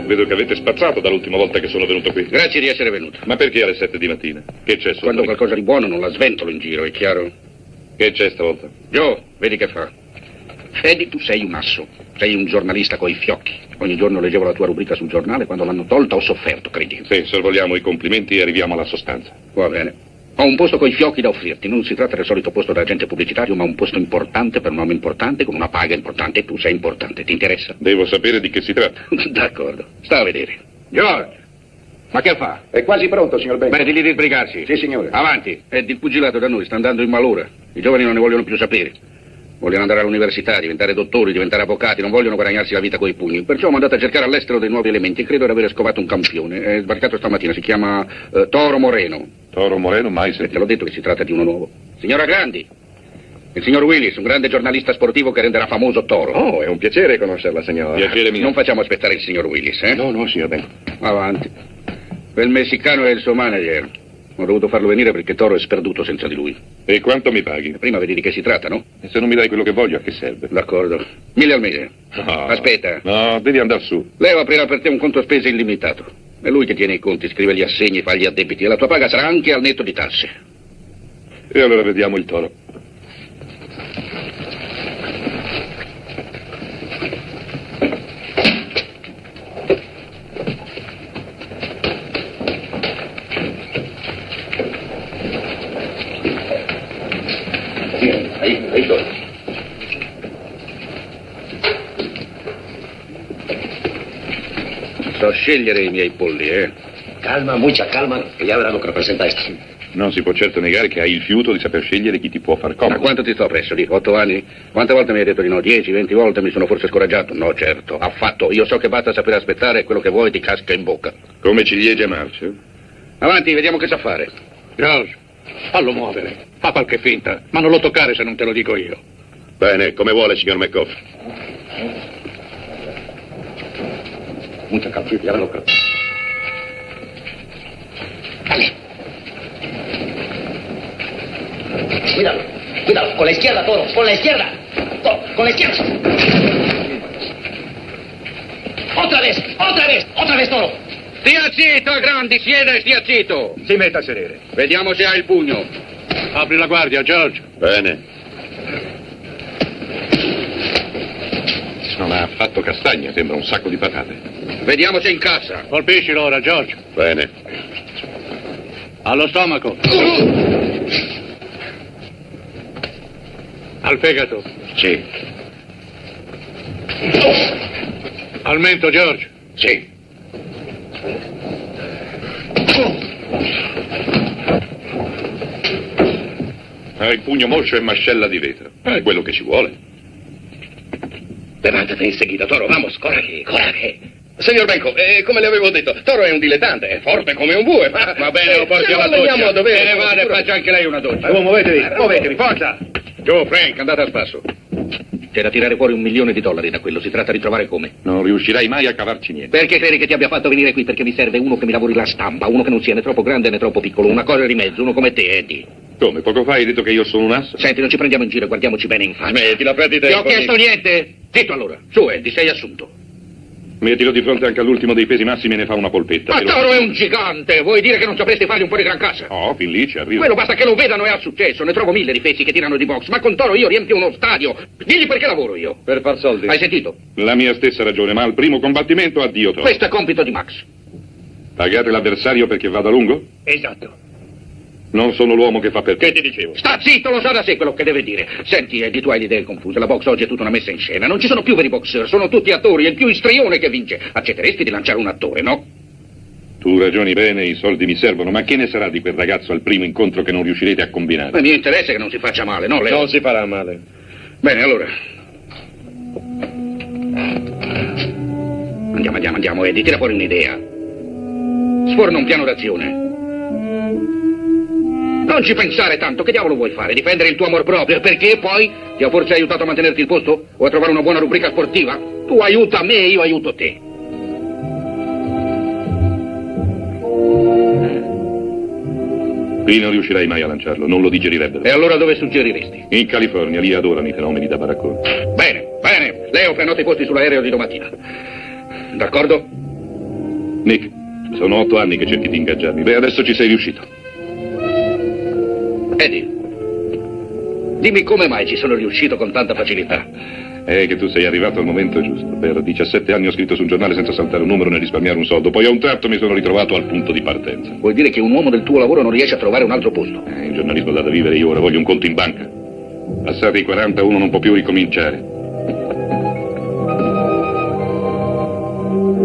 Vedo che avete spazzato dall'ultima volta che sono venuto qui. Grazie di essere venuto. Ma perché alle 7 di mattina? Che c'è sotto? Quando ho qualcosa di buono non la sventolo in giro, è chiaro? Che c'è stavolta? Joe, vedi che fa. Eddie, tu sei un asso. Sei un giornalista coi fiocchi. Ogni giorno leggevo la tua rubrica sul giornale. Quando l'hanno tolta ho sofferto, credi? Sì, sorvoliamo i complimenti e arriviamo alla sostanza. Va bene. Ho un posto coi fiocchi da offrirti. Non si tratta del solito posto da agente pubblicitario, ma un posto importante per un uomo importante, con una paga importante. E tu sei importante. Ti interessa? Devo sapere di che si tratta. D'accordo. Sta a vedere. George! Ma che fa? È quasi pronto, signor Benco. Beh, digli di sbrigarsi. Sì, signore. Avanti. Ed il pugilato da noi sta andando in malora. I giovani non ne vogliono più sapere. Vogliono andare all'università, diventare dottori, diventare avvocati, non vogliono guadagnarsi la vita coi pugni. Perciò ho mandato a cercare all'estero dei nuovi elementi. Credo di aver scovato un campione. È sbarcato stamattina, si chiama Toro Moreno. Toro Moreno, mai Te sentito. l'ho detto che si tratta di uno nuovo. Signora Grandi, il signor Willis, un grande giornalista sportivo che renderà famoso Toro. Oh, è un piacere conoscerla, signora. Piacere mio. Non facciamo aspettare il signor Willis, eh? No, signor Benco. Avanti. Quel messicano è il suo manager. Ho dovuto farlo venire perché Toro è sperduto senza di lui. E quanto mi paghi? Prima vedi di che si tratta, no? E se non mi dai quello che voglio, a che serve? D'accordo. 1.000 al mese. No. Aspetta. No, devi andare su. Leo aprirà per te un conto spese illimitato. È lui che tiene i conti, scrive gli assegni, fa gli addebiti. E la tua paga sarà anche al netto di tasse. E allora vediamo il toro. Ahí Toro. So scegliere i miei polli, eh? Calma, mucha calma, que ya verás lo que representa esto. Non si può certo negare che hai il fiuto di saper scegliere chi ti può far Ma comodo. quanto ti sto presso lì? 8 anni? Quante volte mi hai detto di no? 10, 20 volte mi sono forse scoraggiato? No, certo, affatto. Io so che basta sapere aspettare e quello che vuoi ti casca in bocca. Come ciliegie marce. Avanti, vediamo che sa fare. George, fallo muovere. Fa qualche finta, ma non lo toccare se non te lo dico io. Bene, come vuole, signor McCoff. Mucha calma, ya verás lo que... Cuidado, cuidado, con la izquierda, Toro, con la izquierda. Toro, con la izquierda. Otra vez, Toro. Stia zitto, Grandi, sieda e stia zitto. Si metta a sedere. Vediamo se ha il pugno. Apri la guardia, George. Bene. Non ha affatto castagna, sembra un sacco di patate. Vediamo se incassa. Colpiscilo ora, George. Bene. Allo stomaco. Al fegato. Sì. Al mento, George. Sì. Ha il pugno moscio e mascella di vetro. È quello che ci vuole. Levántate enseguida, Toro, vamos, coraje, coraje. Signor Benco, come le avevo detto, Toro è un dilettante, è forte come un bue, ma... Va bene, lo porti se alla lo alleniamo doccia. a dovere... Bene, vada, faccia anche lei una doccia. Muovetevi, forza! Giù, Frank, andate a spasso. C'è da tirare fuori $1 milione da quello. Si tratta di trovare come. Non riuscirai mai a cavarci niente. Perché credi che ti abbia fatto venire qui? Perché mi serve uno che mi lavori la stampa, uno che non sia né troppo grande né troppo piccolo, una cosa di mezzo, uno come te, Eddie. Come? Poco fa hai detto che io sono un asso? Senti, non ci prendiamo in giro e guardiamoci bene in faccia. Smettila, prendi Ti ho tempo. chiesto niente? Zitto allora. Su, Eddie, sei assunto. Mettilo di fronte anche all'ultimo dei pesi massimi e ne fa una polpetta. Ma te lo- Toro è un gigante. Vuoi dire che non sapresti fargli un po' di gran cassa? Oh, fin lì ci arrivo. Quello basta che lo vedano e ha successo. Ne trovo 1000 di fessi che tirano di box. Ma con Toro io riempio uno stadio. Digli perché lavoro io. Per far soldi. Hai sentito? La mia stessa ragione, ma al primo combattimento addio Toro. Questo è compito di Max. Pagare l'avversario perché vada lungo? Esatto. Non sono l'uomo che fa per Che ti dicevo? Sta zitto, lo sa da sé quello che deve dire. Senti, Eddie, tu hai le idee confuse. La box oggi è tutta una messa in scena. Non ci sono più veri boxer, sono tutti attori. È il più istrione che vince. Accetteresti di lanciare un attore, no? Tu ragioni bene, i soldi mi servono, ma che ne sarà di quel ragazzo al primo incontro che non riuscirete a combinare? Il mio interesse è che non si faccia male, no, Leo? Non si farà male. Bene, allora. Andiamo, Eddie, tira fuori un'idea. Sforna un piano d'azione. Non ci pensare tanto, che diavolo vuoi fare? Difendere il tuo amor proprio? Perché poi ti ho forse aiutato a mantenerti il posto? O a trovare una buona rubrica sportiva? Tu aiuta me e io aiuto te. Qui non riuscirai mai a lanciarlo, non lo digerirebbero. E allora dove suggeriresti? In California, lì adorano i fenomeni da baraccone. Bene. Leo, prenota i posti sull'aereo di domattina. D'accordo? Nick, sono 8 anni che cerchi di ingaggiarmi. Beh, adesso ci sei riuscito. Eddie, dimmi come mai ci sono riuscito con tanta facilità. È che tu sei arrivato al momento giusto. Per 17 anni ho scritto su un giornale senza saltare un numero né risparmiare un soldo. Poi a un tratto mi sono ritrovato al punto di partenza. Vuol dire che un uomo del tuo lavoro non riesce a trovare un altro posto? Il giornalismo dà da vivere, io ora voglio un conto in banca. Passati i 40 uno non può più ricominciare.